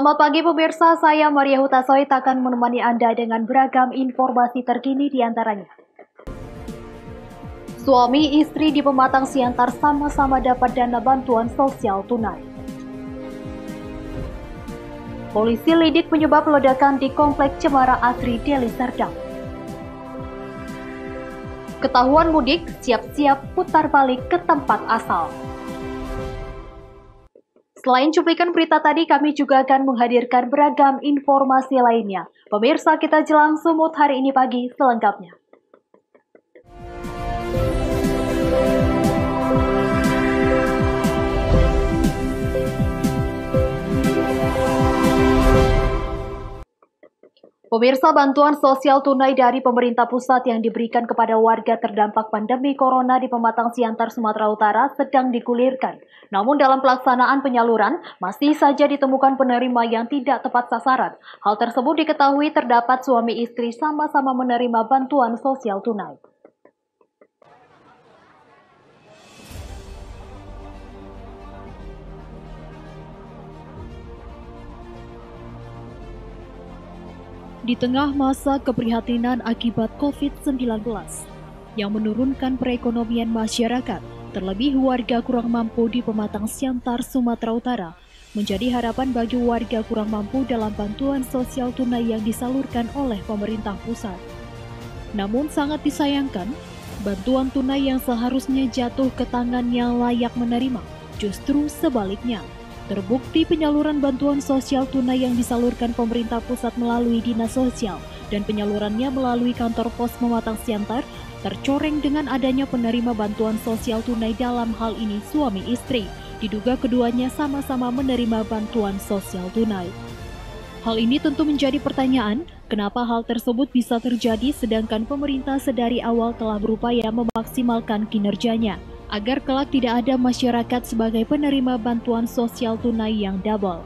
Selamat pagi pemirsa, saya Maria Hutasoit akan menemani Anda dengan beragam informasi terkini di antaranya. Suami istri di Pematang Siantar sama-sama dapat dana bantuan sosial tunai. Polisi lidik penyebab ledakan di Komplek Cemara Asri, Deli Serdang. Ketahuan mudik, siap-siap putar balik ke tempat asal. Selain cuplikan berita tadi, kami juga akan menghadirkan beragam informasi lainnya. Pemirsa, kita jelang Sumut hari ini pagi selengkapnya. Pemirsa, bantuan sosial tunai dari pemerintah pusat yang diberikan kepada warga terdampak pandemi corona di Pematang Siantar, Sumatera Utara sedang digulirkan. Namun dalam pelaksanaan penyaluran, masih saja ditemukan penerima yang tidak tepat sasaran. Hal tersebut diketahui terdapat suami istri sama-sama menerima bantuan sosial tunai. Di tengah masa keprihatinan akibat COVID-19 yang menurunkan perekonomian masyarakat, terlebih warga kurang mampu di Pematang Siantar, Sumatera Utara, menjadi harapan bagi warga kurang mampu dalam bantuan sosial tunai yang disalurkan oleh pemerintah pusat. Namun sangat disayangkan, bantuan tunai yang seharusnya jatuh ke tangan yang layak menerima, justru sebaliknya. Terbukti penyaluran bantuan sosial tunai yang disalurkan pemerintah pusat melalui Dinas Sosial dan penyalurannya melalui kantor pos Pematang Siantar tercoreng dengan adanya penerima bantuan sosial tunai, dalam hal ini suami istri. Diduga keduanya sama-sama menerima bantuan sosial tunai. Hal ini tentu menjadi pertanyaan, kenapa hal tersebut bisa terjadi sedangkan pemerintah sedari awal telah berupaya memaksimalkan kinerjanya agar kelak tidak ada masyarakat sebagai penerima bantuan sosial tunai yang double.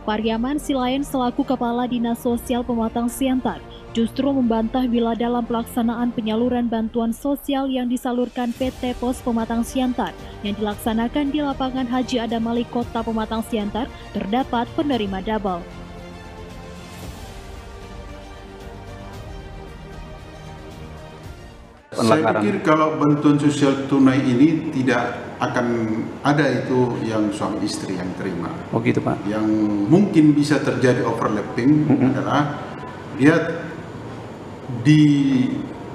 Pariaman Silayan selaku Kepala Dinas Sosial Pematang Siantar justru membantah bila dalam pelaksanaan penyaluran bantuan sosial yang disalurkan PT Pos Pematang Siantar yang dilaksanakan di lapangan Haji Adam Malik Kota Pematang Siantar terdapat penerima double. Saya pikir kalau bantuan sosial tunai ini tidak akan ada itu yang suami istri yang terima. Oh gitu Pak. Yang mungkin bisa terjadi overlapping adalah dia di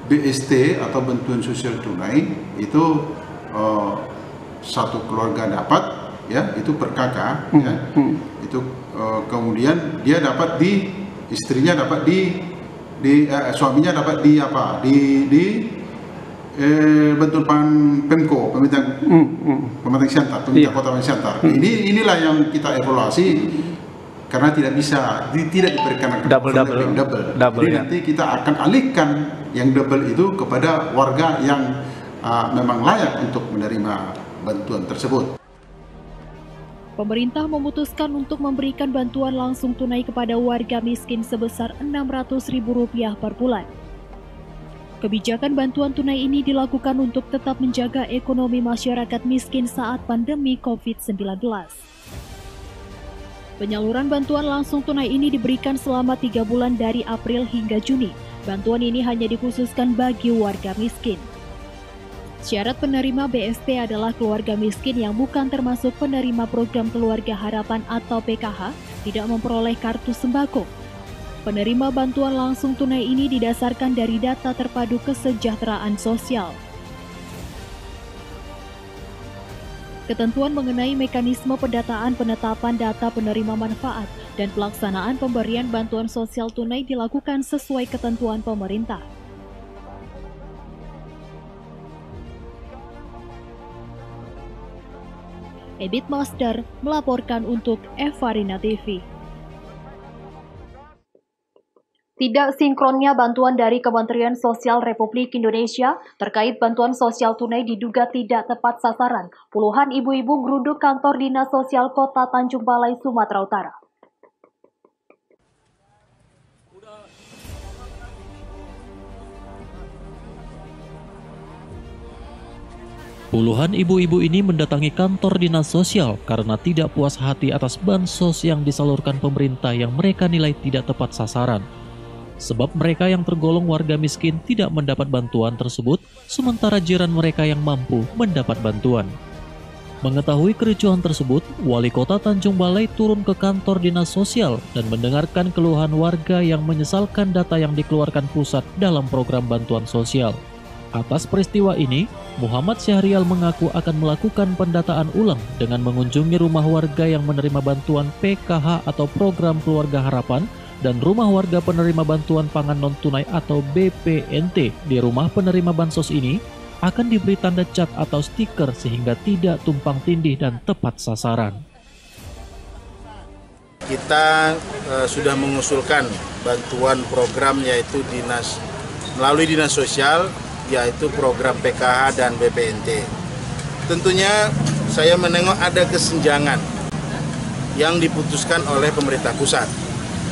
BST atau bantuan sosial tunai itu satu keluarga dapat, ya itu per kakak, ya itu kemudian dia dapat di istrinya dapat di suaminya dapat di apa di bantuan Pemko, Pematang Siantar, pemerintah Kota Pematang Siantar. Inilah yang kita evaluasi karena tidak diberikan double. Jadi nanti kita akan alihkan yang double itu kepada warga yang memang layak untuk menerima bantuan tersebut. Pemerintah memutuskan untuk memberikan bantuan langsung tunai kepada warga miskin sebesar Rp600.000 per bulan. Kebijakan bantuan tunai ini dilakukan untuk tetap menjaga ekonomi masyarakat miskin saat pandemi COVID-19. Penyaluran bantuan langsung tunai ini diberikan selama 3 bulan dari April hingga Juni. Bantuan ini hanya dikhususkan bagi warga miskin. Syarat penerima BST adalah keluarga miskin yang bukan termasuk penerima program Keluarga Harapan atau PKH, tidak memperoleh kartu sembako. Penerima bantuan langsung tunai ini didasarkan dari data terpadu kesejahteraan sosial. Ketentuan mengenai mekanisme pendataan penetapan data penerima manfaat dan pelaksanaan pemberian bantuan sosial tunai dilakukan sesuai ketentuan pemerintah. Ebit Master melaporkan untuk Evarina TV. Tidak sinkronnya bantuan dari Kementerian Sosial Republik Indonesia terkait bantuan sosial tunai diduga tidak tepat sasaran. Puluhan ibu-ibu geruduk kantor Dinas Sosial Kota Tanjung Balai, Sumatera Utara. Puluhan ibu-ibu ini mendatangi kantor dinas sosial karena tidak puas hati atas bansos yang disalurkan pemerintah yang mereka nilai tidak tepat sasaran. Sebab mereka yang tergolong warga miskin tidak mendapat bantuan tersebut, sementara jiran mereka yang mampu mendapat bantuan. Mengetahui kericuhan tersebut, Wali Kota Tanjung Balai turun ke kantor dinas sosial dan mendengarkan keluhan warga yang menyesalkan data yang dikeluarkan pusat dalam program bantuan sosial. Atas peristiwa ini, Muhammad Syahrial mengaku akan melakukan pendataan ulang dengan mengunjungi rumah warga yang menerima bantuan PKH atau Program Keluarga Harapan dan rumah warga penerima bantuan pangan non-tunai atau BPNT di rumah penerima bansos ini akan diberi tanda cat atau stiker sehingga tidak tumpang tindih dan tepat sasaran. Kita sudah mengusulkan bantuan program yaitu melalui dinas sosial, yaitu program PKH dan BPNT. Tentunya saya menengok ada kesenjangan yang diputuskan oleh pemerintah pusat.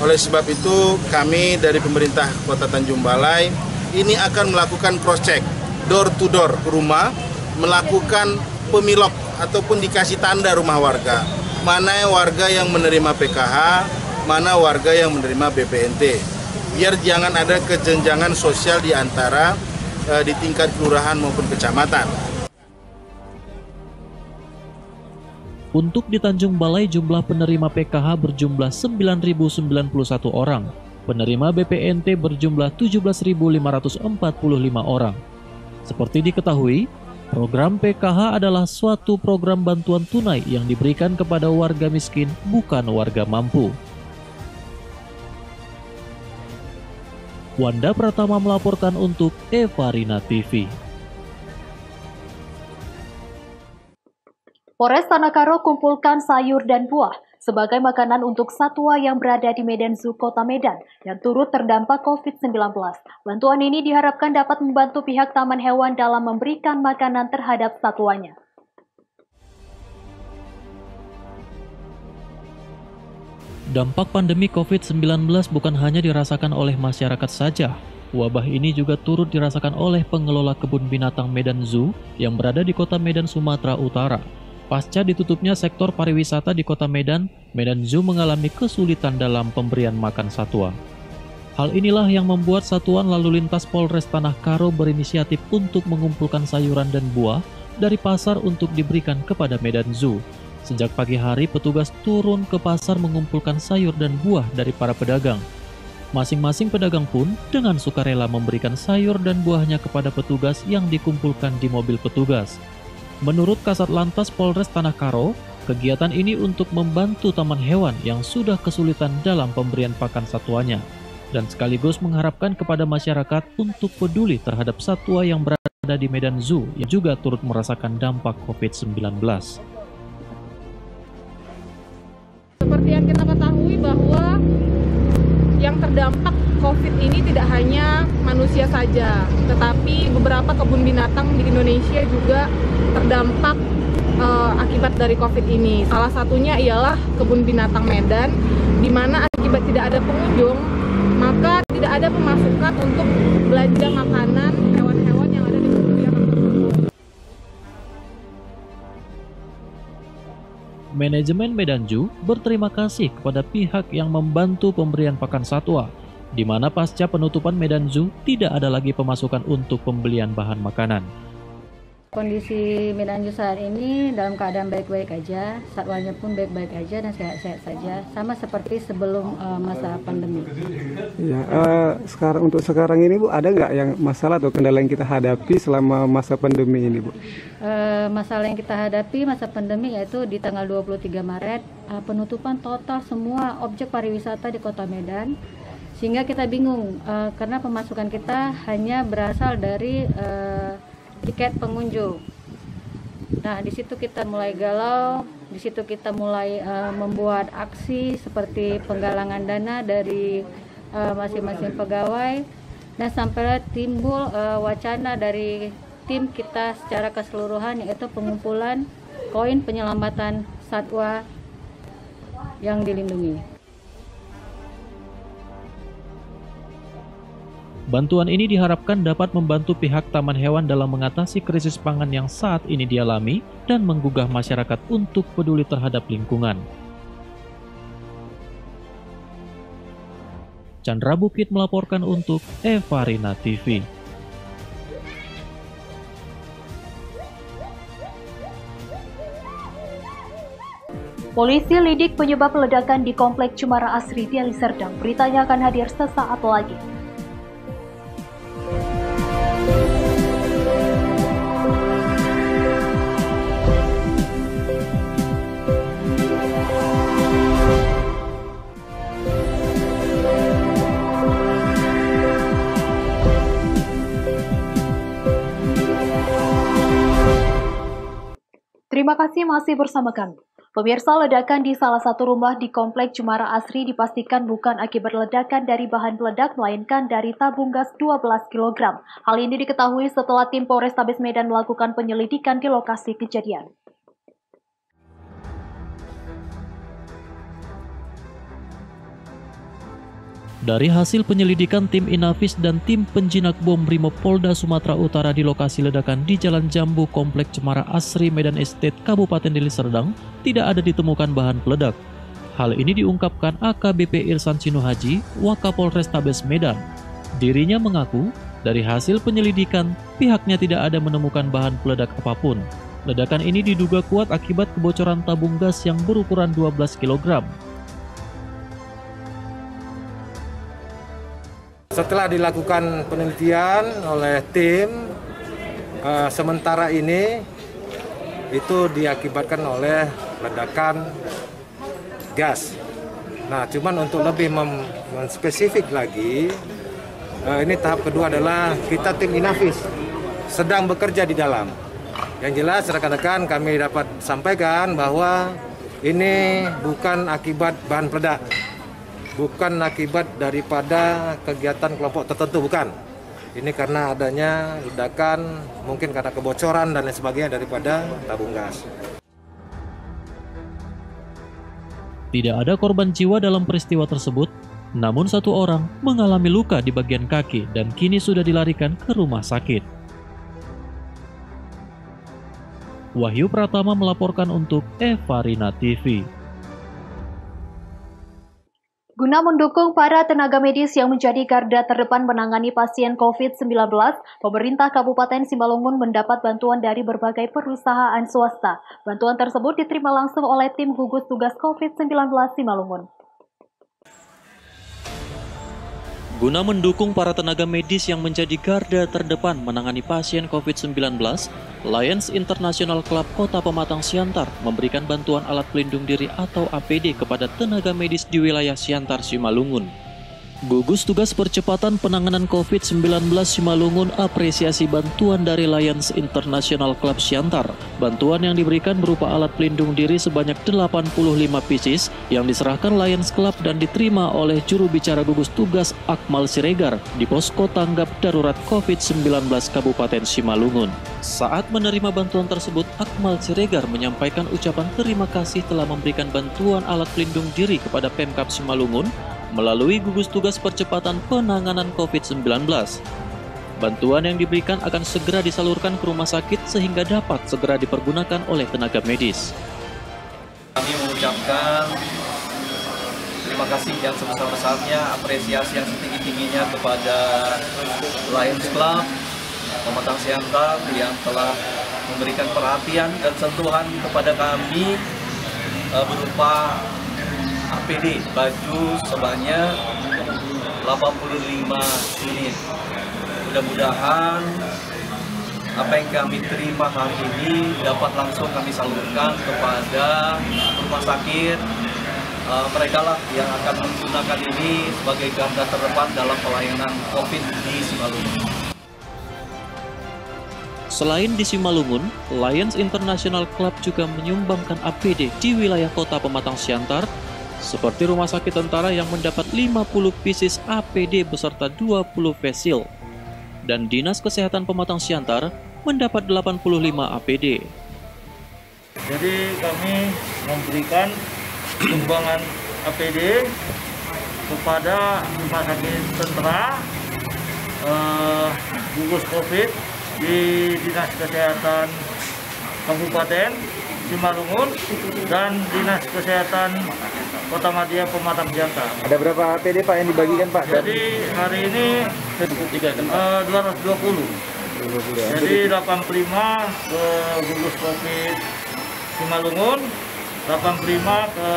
Oleh sebab itu kami dari pemerintah Kota Tanjung Balai ini akan melakukan cross check door to door ke rumah, melakukan pemilok ataupun dikasih tanda rumah warga. Mana warga yang menerima PKH, mana warga yang menerima BPNT. Biar jangan ada kesenjangan sosial di antara di tingkat kelurahan maupun kecamatan. Untuk di Tanjung Balai jumlah penerima PKH berjumlah 9.091 orang, penerima BPNT berjumlah 17.545 orang. Seperti diketahui, program PKH adalah suatu program bantuan tunai yang diberikan kepada warga miskin, bukan warga mampu. Wanda Pratama melaporkan untuk Evarina TV. Polres Tanah kumpulkan sayur dan buah sebagai makanan untuk satwa yang berada di Medan Zoo Kota Medan yang turut terdampak COVID-19. Bantuan ini diharapkan dapat membantu pihak Taman Hewan dalam memberikan makanan terhadap satwanya. Dampak pandemi COVID-19 bukan hanya dirasakan oleh masyarakat saja. Wabah ini juga turut dirasakan oleh pengelola kebun binatang Medan Zoo yang berada di Kota Medan, Sumatera Utara. Pasca ditutupnya sektor pariwisata di Kota Medan, Medan Zoo mengalami kesulitan dalam pemberian makan satwa. Hal inilah yang membuat Satuan Lalu Lintas Polres Tanah Karo berinisiatif untuk mengumpulkan sayuran dan buah dari pasar untuk diberikan kepada Medan Zoo. Sejak pagi hari, petugas turun ke pasar mengumpulkan sayur dan buah dari para pedagang. Masing-masing pedagang pun dengan sukarela memberikan sayur dan buahnya kepada petugas yang dikumpulkan di mobil petugas. Menurut Kasat Lantas Polres Tanah Karo, kegiatan ini untuk membantu Taman Hewan yang sudah kesulitan dalam pemberian pakan satwanya, dan sekaligus mengharapkan kepada masyarakat untuk peduli terhadap satwa yang berada di Medan Zoo yang juga turut merasakan dampak COVID-19. Seperti yang kita ketahui bahwa yang terdampak COVID ini tidak hanya manusia saja, tetapi beberapa kebun binatang di Indonesia juga terdampak akibat dari COVID ini. Salah satunya ialah kebun binatang Medan, di mana akibat tidak ada pengunjung, maka tidak ada pemasukan untuk belanja makanan hewan-hewan yang ada di kebun binatang tersebut. Manajemen Medan Zoo berterima kasih kepada pihak yang membantu pemberian pakan satwa, di mana pasca penutupan Medan Zoo tidak ada lagi pemasukan untuk pembelian bahan makanan. Kondisi Medan Zoo saat ini dalam keadaan baik-baik aja, satwanya pun baik-baik aja dan sehat-sehat saja, sama seperti sebelum masa pandemi. Ya, untuk sekarang ini Bu, ada nggak yang masalah atau kendala yang kita hadapi selama masa pandemi ini Bu? Masalah yang kita hadapi masa pandemi yaitu di tanggal 23 Maret penutupan total semua objek pariwisata di Kota Medan, sehingga kita bingung karena pemasukan kita hanya berasal dari tiket pengunjung. Nah, di situ kita mulai galau, di situ kita mulai membuat aksi seperti penggalangan dana dari masing-masing pegawai, dan sampai timbul wacana dari tim kita secara keseluruhan, yaitu pengumpulan koin penyelamatan satwa yang dilindungi. Bantuan ini diharapkan dapat membantu pihak Taman Hewan dalam mengatasi krisis pangan yang saat ini dialami dan menggugah masyarakat untuk peduli terhadap lingkungan. Chandra Bukit melaporkan untuk Evarina TV. Polisi lidik penyebab ledakan di Komplek Cemara Asri Deli Serdang. Beritanya akan hadir sesaat lagi. Terima kasih masih bersama kami. Pemirsa, ledakan di salah satu rumah di Komplek Cemara Asri dipastikan bukan akibat ledakan dari bahan peledak, melainkan dari tabung gas 12 kg. Hal ini diketahui setelah tim Polrestabes Medan melakukan penyelidikan di lokasi kejadian. Dari hasil penyelidikan tim Inafis dan tim penjinak bom Brimob Polda Sumatera Utara di lokasi ledakan di Jalan Jambu Komplek Cemara Asri Medan Estate Kabupaten Deli Serdang tidak ada ditemukan bahan peledak. Hal ini diungkapkan AKBP Irsan Sinuhaji, Wakapolrestabes Medan. Dirinya mengaku dari hasil penyelidikan pihaknya tidak ada menemukan bahan peledak apapun. Ledakan ini diduga kuat akibat kebocoran tabung gas yang berukuran 12 kg. Setelah dilakukan penelitian oleh tim, sementara ini itu diakibatkan oleh ledakan gas. Nah, cuman untuk lebih spesifik lagi, ini tahap kedua adalah kita tim Inafis sedang bekerja di dalam. Yang jelas rekan-rekan kami dapat sampaikan bahwa ini bukan akibat bahan peledak. Bukan akibat daripada kegiatan kelompok tertentu, bukan. Ini karena adanya ledakan, mungkin karena kebocoran dan lain sebagainya daripada tabung gas. Tidak ada korban jiwa dalam peristiwa tersebut, namun satu orang mengalami luka di bagian kaki dan kini sudah dilarikan ke rumah sakit. Wahyu Pratama melaporkan untuk Evarina TV. Guna mendukung para tenaga medis yang menjadi garda terdepan menangani pasien COVID-19, pemerintah Kabupaten Simalungun mendapat bantuan dari berbagai perusahaan swasta. Bantuan tersebut diterima langsung oleh tim gugus tugas COVID-19 Simalungun. Guna mendukung para tenaga medis yang menjadi garda terdepan menangani pasien COVID-19, Lions International Club Kota Pematang Siantar memberikan bantuan alat pelindung diri atau APD kepada tenaga medis di wilayah Siantar, Simalungun. Gugus Tugas Percepatan Penanganan COVID-19 Simalungun apresiasi bantuan dari Lions International Club Siantar. Bantuan yang diberikan berupa alat pelindung diri sebanyak 85 pieces yang diserahkan Lions Club dan diterima oleh juru bicara gugus tugas Akmal Siregar di posko tanggap darurat COVID-19 Kabupaten Simalungun. Saat menerima bantuan tersebut, Akmal Siregar menyampaikan ucapan terima kasih telah memberikan bantuan alat pelindung diri kepada Pemkab Simalungun melalui gugus tugas percepatan penanganan COVID-19. Bantuan yang diberikan akan segera disalurkan ke rumah sakit sehingga dapat segera dipergunakan oleh tenaga medis. Kami mengucapkan terima kasih yang sebesar-besarnya, apresiasi yang setinggi-tingginya kepada Lions Club Pematang Siantar yang telah memberikan perhatian dan sentuhan kepada kami berupa APD baju sebanyak 85 unit. Mudah-mudahan apa yang kami terima hari ini dapat langsung kami salurkan kepada rumah sakit. Mereka lah yang akan menggunakan ini sebagai garda terdepan dalam pelayanan COVID di Simalungun. Selain di Simalungun, Lions International Club juga menyumbangkan APD di wilayah Kota Pematang Siantar, seperti Rumah Sakit Tentara yang mendapat 50 pieces APD beserta 20 face shield, dan Dinas Kesehatan Pematang Siantar mendapat 85 APD. Jadi kami memberikan sumbangan APD kepada Rumah Sakit Tentara gugus COVID di Dinas Kesehatan Kabupaten Simalungun dan Dinas Kesehatan Kota Madia Pematang Siantar. Ada berapa APD Pak yang dibagikan Pak? Jadi hari ini 220. Jadi 85 ke gugus COVID Simalungun, 85 ke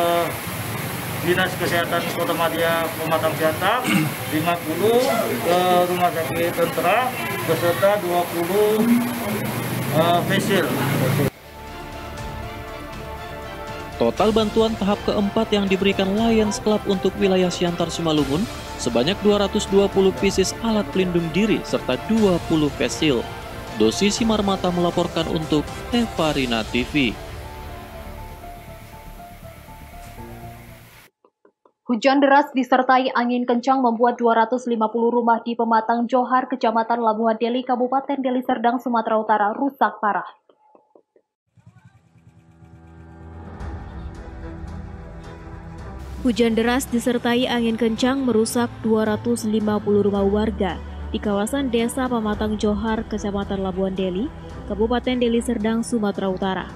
Dinas Kesehatan Kota Madia Pematang Siantar, 50 ke Rumah Sakit Tentara, beserta 20 facial. Total bantuan tahap keempat yang diberikan Lions Club untuk wilayah Siantar Simalungun sebanyak 220 pieces alat pelindung diri serta 20 face shield. Dosi Simarmata melaporkan untuk Evarina TV. Hujan deras disertai angin kencang membuat 250 rumah di Pematang Johar, Kecamatan Labuhan Deli, Kabupaten Deli Serdang, Sumatera Utara rusak parah. Hujan deras disertai angin kencang merusak 250 rumah warga di kawasan Desa Pematang Johar, Kecamatan Labuhan Deli, Kabupaten Deli Serdang, Sumatera Utara.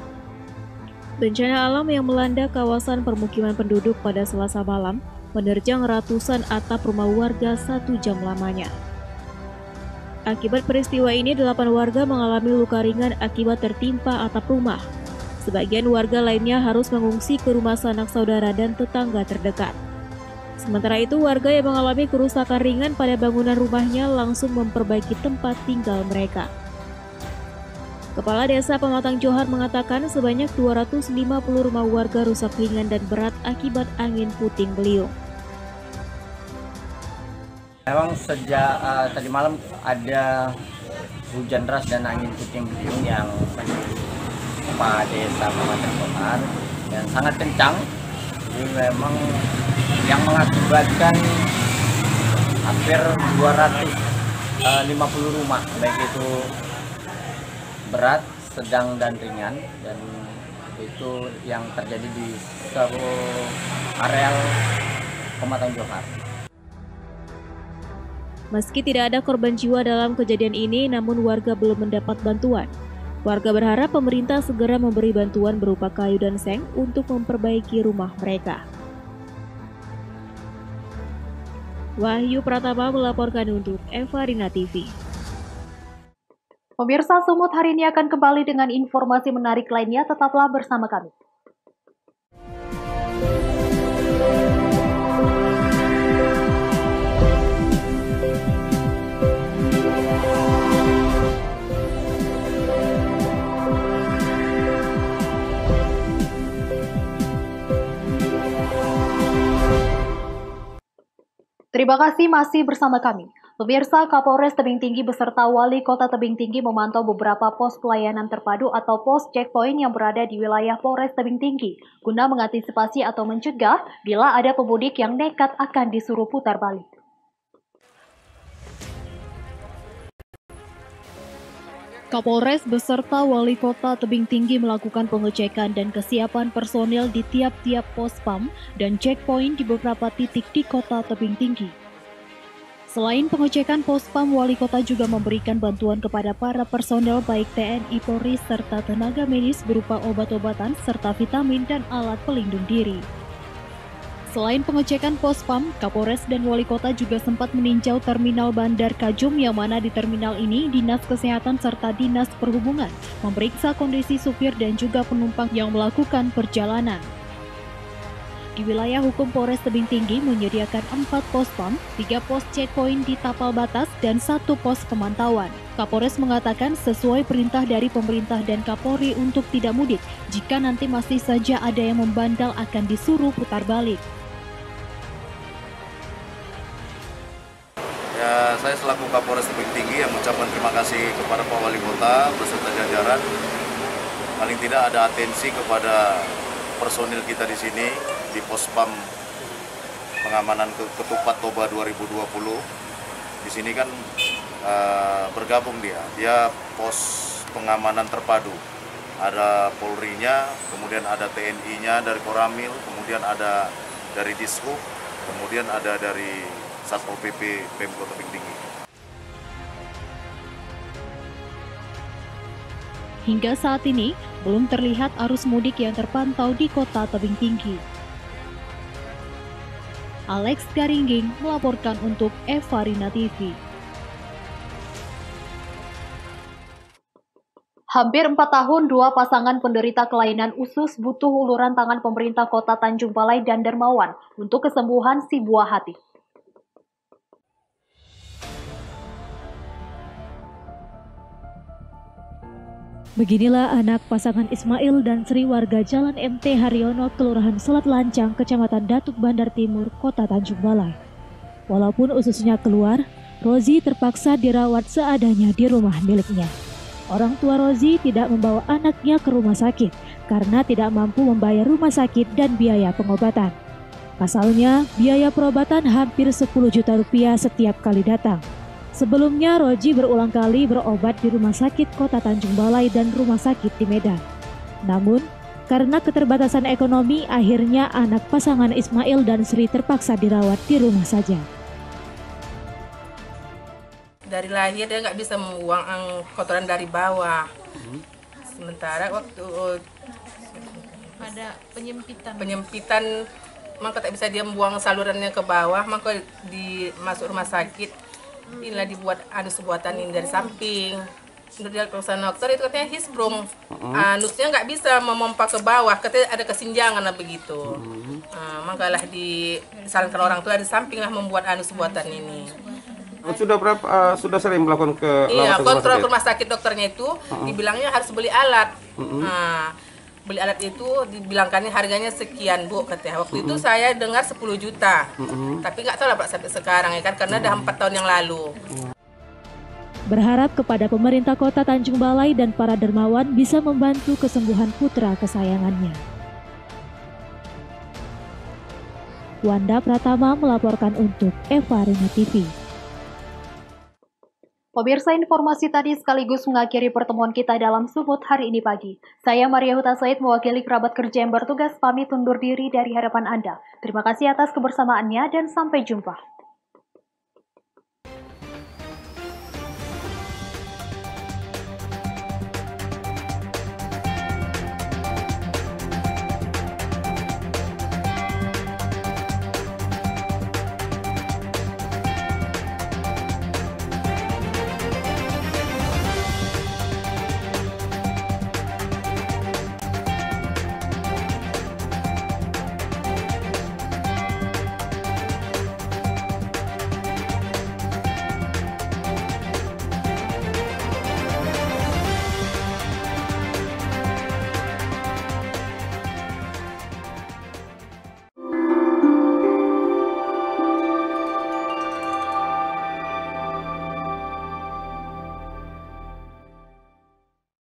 Bencana alam yang melanda kawasan permukiman penduduk pada Selasa malam menerjang ratusan atap rumah warga 1 jam lamanya. Akibat peristiwa ini, 8 warga mengalami luka ringan akibat tertimpa atap rumah. Sebagian warga lainnya harus mengungsi ke rumah sanak saudara dan tetangga terdekat. Sementara itu, warga yang mengalami kerusakan ringan pada bangunan rumahnya langsung memperbaiki tempat tinggal mereka. Kepala Desa Pematang Johar mengatakan sebanyak 250 rumah warga rusak ringan dan berat akibat angin puting beliung. Memang sejak tadi malam ada hujan deras dan angin puting beliung yang menimpa Desa Pematang Johar yang sangat kencang. Ini memang yang mengakibatkan hampir 250 rumah, baik itu berat, sedang, dan ringan, dan itu yang terjadi di seluruh areal Pematang Johar. Meski tidak ada korban jiwa dalam kejadian ini, namun warga belum mendapat bantuan. Warga berharap pemerintah segera memberi bantuan berupa kayu dan seng untuk memperbaiki rumah mereka. Wahyu Pratama melaporkan untuk Evarina TV. Pemirsa, Sumut hari ini akan kembali dengan informasi menarik lainnya. Tetaplah bersama kami. Terima kasih masih bersama kami. Pemirsa, Kapolres Tebing Tinggi beserta Wali Kota Tebing Tinggi memantau beberapa pos pelayanan terpadu atau pos checkpoint yang berada di wilayah Polres Tebing Tinggi guna mengantisipasi atau mencegah bila ada pemudik yang nekat akan disuruh putar balik. Kapolres beserta Wali Kota Tebing Tinggi melakukan pengecekan dan kesiapan personil di tiap-tiap pos PAM dan checkpoint di beberapa titik di Kota Tebing Tinggi. Selain pengecekan pos PAM, Wali Kota juga memberikan bantuan kepada para personel baik TNI, Polri, serta tenaga medis berupa obat-obatan serta vitamin dan alat pelindung diri. Selain pengecekan pos PAM, Kapolres dan Wali Kota juga sempat meninjau Terminal Bandar Kajum yang mana di terminal ini Dinas Kesehatan serta Dinas Perhubungan memeriksa kondisi supir dan juga penumpang yang melakukan perjalanan. Di wilayah hukum Polres Tebing Tinggi menyediakan 4 pos PAM, 3 pos checkpoint di tapal batas, dan 1 pos pemantauan. Kapolres mengatakan sesuai perintah dari pemerintah dan Kapolri untuk tidak mudik. Jika nanti masih saja ada yang membandel akan disuruh putar balik. Ya, saya selaku Kapolres Tebing Tinggi yang mengucapkan terima kasih kepada Pak Wali Kota beserta jajaran. Paling tidak ada atensi kepada personil kita di sini di pos PAM pengamanan Ketupat Toba 2020. Di sini kan bergabung dia pos pengamanan terpadu. Ada Polri-nya, kemudian ada TNI-nya dari Koramil, kemudian ada dari Dishub, kemudian ada dari Satpol PP Pemkot Tebing Tinggi. Hingga saat ini, belum terlihat arus mudik yang terpantau di Kota Tebing Tinggi. Alex Garingging melaporkan untuk Eva Rina TV. Hampir 4 tahun, 2 pasangan penderita kelainan usus butuh uluran tangan pemerintah Kota Tanjung Balai dan Dermawan untuk kesembuhan si buah hati. Beginilah anak pasangan Ismail dan Sri warga Jalan MT Haryono, Kelurahan Selat Lancang, Kecamatan Datuk Bandar Timur, Kota Tanjung Balai. Walaupun ususnya keluar, Rozi terpaksa dirawat seadanya di rumah miliknya. Orang tua Rozi tidak membawa anaknya ke rumah sakit karena tidak mampu membayar rumah sakit dan biaya pengobatan. Pasalnya, biaya perobatan hampir 10 juta rupiah setiap kali datang. Sebelumnya, Rozi berulang kali berobat di Rumah Sakit Kota Tanjung Balai dan Rumah Sakit di Medan. Namun, karena keterbatasan ekonomi, akhirnya anak pasangan Ismail dan Sri terpaksa dirawat di rumah saja. Dari lahir dia nggak bisa membuang kotoran dari bawah. Sementara waktu ada penyempitan, maka tak bisa dia membuang salurannya ke bawah, maka masuk rumah sakit. Inilah dibuat anus buatan ini dari samping. Menurut dia dokter itu katanya hisbrum, anusnya nggak bisa memompa ke bawah, katanya ada kesenjangan lah begitu. Makalah disarankan orang tua di samping lah membuat anus buatan ini. Sudah sering melakukan kontrol ke rumah sakit dokternya itu dibilangnya harus beli alat. Beli alat itu dibilangkannya harganya sekian Bu katanya. Waktu itu saya dengar 10 juta. Tapi nggak tahu lah Pak sampai sekarang ya kan karena udah 4 tahun yang lalu. Berharap kepada pemerintah Kota Tanjung Balai dan para dermawan bisa membantu kesembuhan putra kesayangannya. Wanda Pratama melaporkan untuk Eva Rina TV. Pemirsa, informasi tadi sekaligus mengakhiri pertemuan kita dalam Sumut hari ini pagi. Saya Maria Huta Said mewakili kerabat kerja yang bertugas pamit undur diri dari hadapan Anda. Terima kasih atas kebersamaannya dan sampai jumpa.